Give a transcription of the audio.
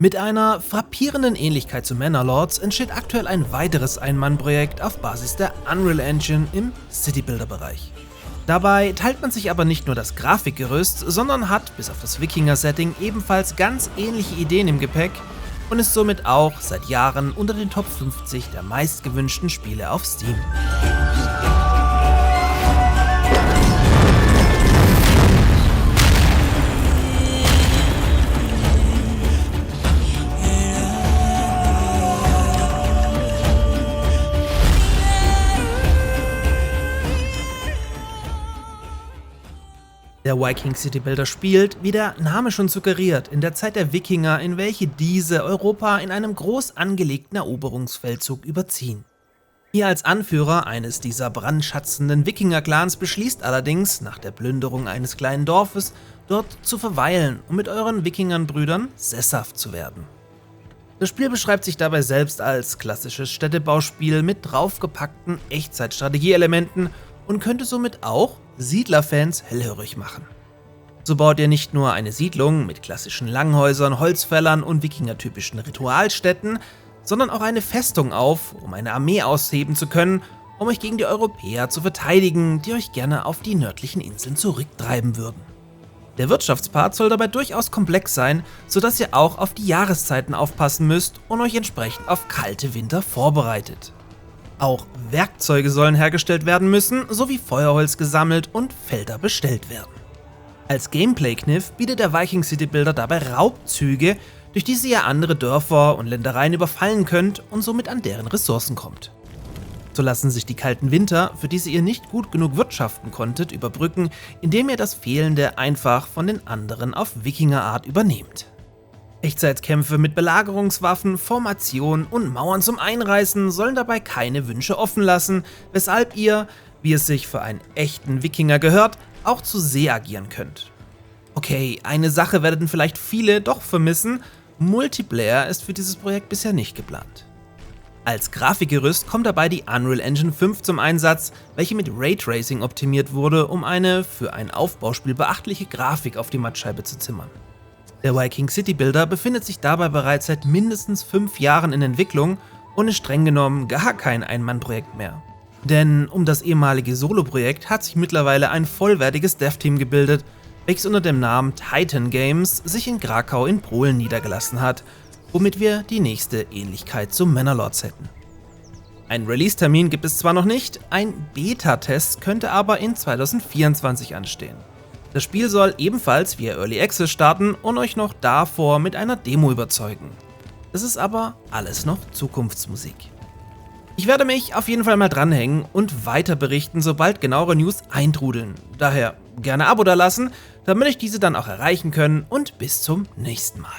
Mit einer frappierenden Ähnlichkeit zu Manor-Lords entsteht aktuell ein weiteres Ein-Mann-Projekt auf Basis der Unreal Engine im City-Builder-Bereich. Dabei teilt man sich aber nicht nur das Grafikgerüst, sondern hat, bis auf das Wikinger-Setting, ebenfalls ganz ähnliche Ideen im Gepäck und ist somit auch seit Jahren unter den Top 50 der meistgewünschten Spiele auf Steam. Der Viking City Builder spielt, wie der Name schon suggeriert, in der Zeit der Wikinger, in welche diese Europa in einem groß angelegten Eroberungsfeldzug überziehen. Ihr als Anführer eines dieser brandschatzenden Wikinger-Clans beschließt allerdings, nach der Plünderung eines kleinen Dorfes, dort zu verweilen, um mit euren Wikingern-Brüdern sesshaft zu werden. Das Spiel beschreibt sich dabei selbst als klassisches Städtebauspiel mit draufgepackten Echtzeitstrategieelementen und könnte somit auch Siedlerfans hellhörig machen. So baut ihr nicht nur eine Siedlung mit klassischen Langhäusern, Holzfällern und wikingertypischen Ritualstätten, sondern auch eine Festung auf, um eine Armee ausheben zu können, um euch gegen die Europäer zu verteidigen, die euch gerne auf die nördlichen Inseln zurücktreiben würden. Der Wirtschaftspart soll dabei durchaus komplex sein, sodass ihr auch auf die Jahreszeiten aufpassen müsst und euch entsprechend auf kalte Winter vorbereitet. Auch Werkzeuge sollen hergestellt werden müssen, sowie Feuerholz gesammelt und Felder bestellt werden. Als Gameplay-Kniff bietet der Viking City Builder dabei Raubzüge, durch die ihr andere Dörfer und Ländereien überfallen könnt und somit an deren Ressourcen kommt. So lassen sich die kalten Winter, für die ihr nicht gut genug wirtschaften konntet, überbrücken, indem ihr das Fehlende einfach von den anderen auf Wikingerart übernehmt. Echtzeitkämpfe mit Belagerungswaffen, Formationen und Mauern zum Einreißen sollen dabei keine Wünsche offen lassen, weshalb ihr, wie es sich für einen echten Wikinger gehört, auch zu See agieren könnt. Okay, eine Sache werden vielleicht viele doch vermissen: Multiplayer ist für dieses Projekt bisher nicht geplant. Als Grafikgerüst kommt dabei die Unreal Engine 5 zum Einsatz, welche mit Raytracing optimiert wurde, um eine für ein Aufbauspiel beachtliche Grafik auf die Mattscheibe zu zimmern. Der Viking City Builder befindet sich dabei bereits seit mindestens 5 Jahren in Entwicklung und ist streng genommen gar kein Ein-Mann-Projekt mehr. Denn um das ehemalige Solo-Projekt hat sich mittlerweile ein vollwertiges Dev-Team gebildet, welches unter dem Namen Titan Games sich in Krakau in Polen niedergelassen hat, womit wir die nächste Ähnlichkeit zu Manor-Lords hätten. Einen Release-Termin gibt es zwar noch nicht, ein Beta-Test könnte aber in 2024 anstehen. Das Spiel soll ebenfalls via Early Access starten und euch noch davor mit einer Demo überzeugen. Das ist aber alles noch Zukunftsmusik. Ich werde mich auf jeden Fall mal dranhängen und weiter berichten, sobald genauere News eintrudeln. Daher gerne Abo dalassen, damit euch diese dann auch erreichen können, und bis zum nächsten Mal.